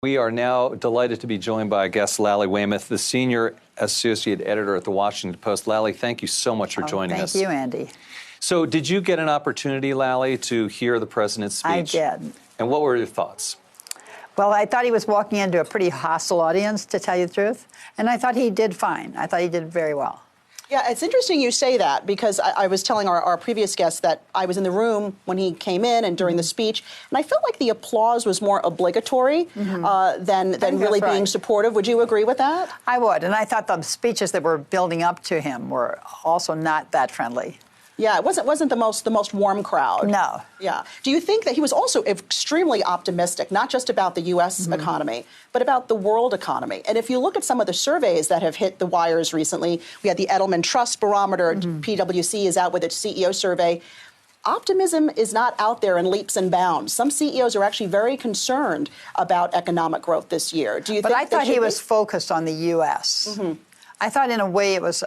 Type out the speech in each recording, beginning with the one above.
We are now delighted to be joined by a guest, Lally Weymouth, the senior associate editor at the Washington Post. Lally, thank you so much for joining us. Thank you, Andy. So did you get an opportunity, Lally, to hear the president's speech? I did. And what were your thoughts? Well, I thought he was walking into a pretty hostile audience, to tell you the truth. And I thought he did fine. I thought he did very well. Yeah, it's interesting you say that, because I was telling our previous guest that I was in the room when he came in and during the speech, and I felt like the applause was more obligatory than really being supportive. Would you agree with that? I would, and I thought the speeches that were building up to him were also not that friendly. Yeah, it wasn't the most warm crowd. No. Yeah. Do you think that he was also extremely optimistic, not just about the U.S. economy, but about the world economy? And if you look at some of the surveys that have hit the wires recently, we had the Edelman Trust Barometer, PwC is out with its CEO survey. Optimism is not out there in leaps and bounds. Some CEOs are actually very concerned about economic growth this year. Do you think I thought he was focused on the U.S. I thought in a way it was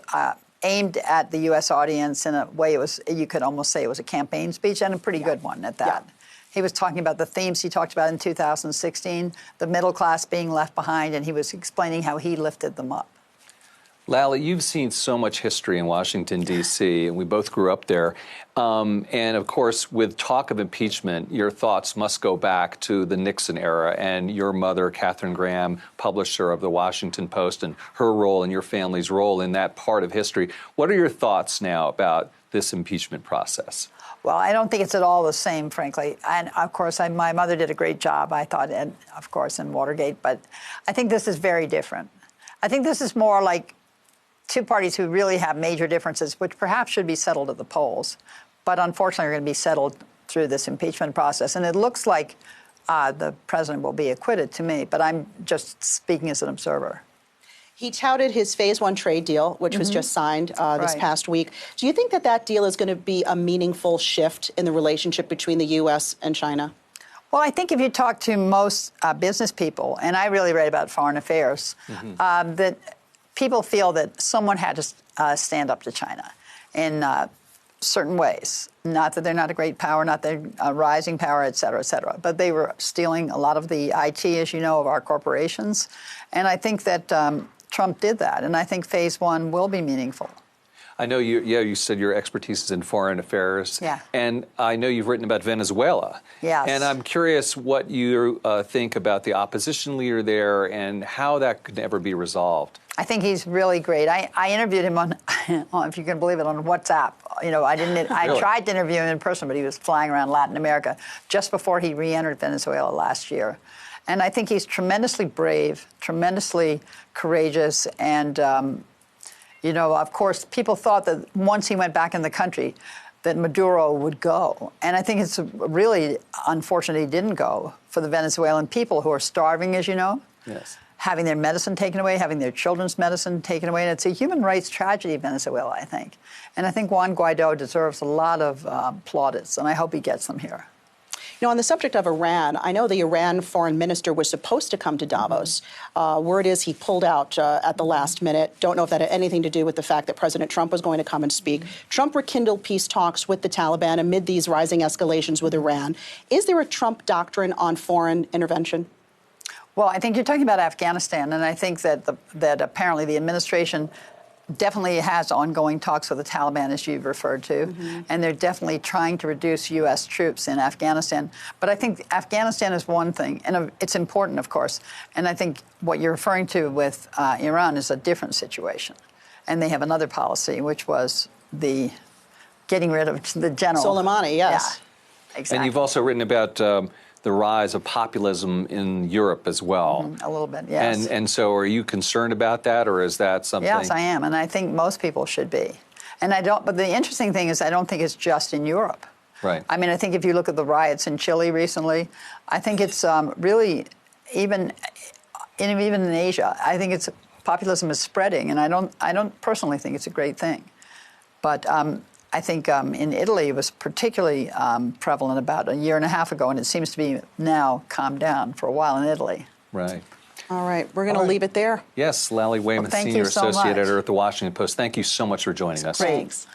aimed at the U.S. audience. In a way, you could almost say it was a campaign speech, and a pretty good one at that. Yeah. He was talking about the themes he talked about in 2016, the middle class being left behind, and he was explaining how he lifted them up. Lally, you've seen so much history in Washington, D.C., and we both grew up there. And, of course, with talk of impeachment, your thoughts must go back to the Nixon era and your mother, Katharine Graham, publisher of the Washington Post, and her role and your family's role in that part of history. What are your thoughts now about this impeachment process? Well, I don't think it's at all the same, frankly. And, of course, my mother did a great job, I thought, and, of course, in Watergate. But I think this is very different. I think this is more like two parties who really have major differences, which perhaps should be settled at the polls, but unfortunately are going to be settled through this impeachment process. And it looks like the president will be acquitted to me, but I'm just speaking as an observer. He touted his Phase 1 trade deal, which was just signed this past week. Do you think that that deal is going to be a meaningful shift in the relationship between the U.S. and China? Well, I think if you talk to most business people, and I really read about foreign affairs, that people feel that someone had to stand up to China in certain ways. Not that they're not a great power, not that they're a rising power, et cetera, but they were stealing a lot of the IT, as you know, of our corporations. And I think that Trump did that, and I think Phase 1 will be meaningful. I know you said your expertise is in foreign affairs. Yeah. And I know you've written about Venezuela. Yes. And I'm curious what you think about the opposition leader there and how that could ever be resolved. I think he's really great. I interviewed him on, if you can believe it, on WhatsApp. You know, I tried to interview him in person, but he was flying around Latin America just before he re-entered Venezuela last year. And I think he's tremendously brave, tremendously courageous, and you know, of course, people thought that once he went back in the country, that Maduro would go. And I think it's really unfortunate he didn't go for the Venezuelan people who are starving, as you know. Yes. Having their medicine taken away, having their children's medicine taken away. And it's a human rights tragedy, Venezuela, I think. And I think Juan Guaido deserves a lot of plaudits, and I hope he gets them here. You know, on the subject of Iran, I know the Iran foreign minister was supposed to come to Davos. Word is he pulled out at the last minute. Don't know if that had anything to do with the fact that President Trump was going to come and speak. Trump rekindled peace talks with the Taliban amid these rising escalations with Iran. Is there a Trump doctrine on foreign intervention? Well, I think you're talking about Afghanistan, and I think that that apparently the administration definitely has ongoing talks with the Taliban, as you've referred to, and they're definitely trying to reduce U.S. troops in Afghanistan. But I think Afghanistan is one thing, and it's important, of course. And I think what you're referring to with Iran is a different situation. And they have another policy, which was the getting rid of the general. Soleimani, yes. Yeah, exactly. And you've also written about the rise of populism in Europe as well. A little bit, yes. And so are you concerned about that, or is that something? Yes, I am, and I think most people should be. And but the interesting thing is I don't think it's just in Europe. Right. I mean, I think if you look at the riots in Chile recently, I think it's really, even in Asia, I think populism is spreading, and I don't personally think it's a great thing. But I think in Italy it was particularly prevalent about a year and a half ago, and it seems to be now calmed down for a while in Italy. Right. All right. We're going to leave it there. Yes, Lally Weymouth, Senior Associate Editor at the Washington Post. Thank you so much for joining us. Thanks.